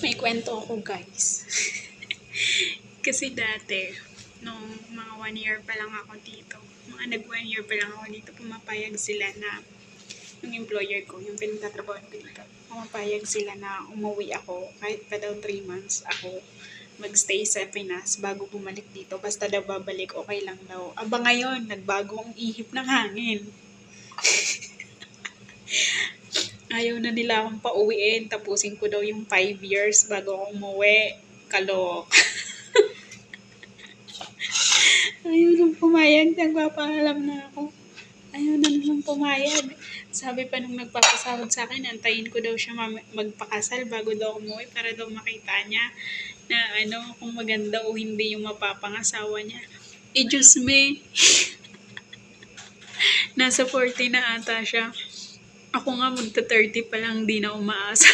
May kwento ako, guys. Kasi dati, nung mga 1 year pa lang ako dito, mga nag 1 year pa lang ako dito, pumapayag sila na, yung employer ko, yung pinagtatrabahoan ko dito, pumapayag sila na umuwi ako, kahit pa daw 3 months ako magstay sa Pinas bago bumalik dito. Basta daw babalik, okay lang daw. Aba ngayon, nagbago ang ihip ng hangin. Ayaw na nila akong pauwiin. Tapusin ko daw yung 5 years bago ako umuwi. Kalok. Ayaw nang pumayag. Nagpapaalam na ako. Ayaw na naman pumayag. Sabi pa nung nagpapasahod sa akin, antayin ko daw siya magpakasal bago daw umuwi para daw makita niya na kung maganda o hindi yung mapapangasawa niya. Diyos me. Nasa 40 na ata siya. Ako nga magta 30 pa lang, di na umaasa.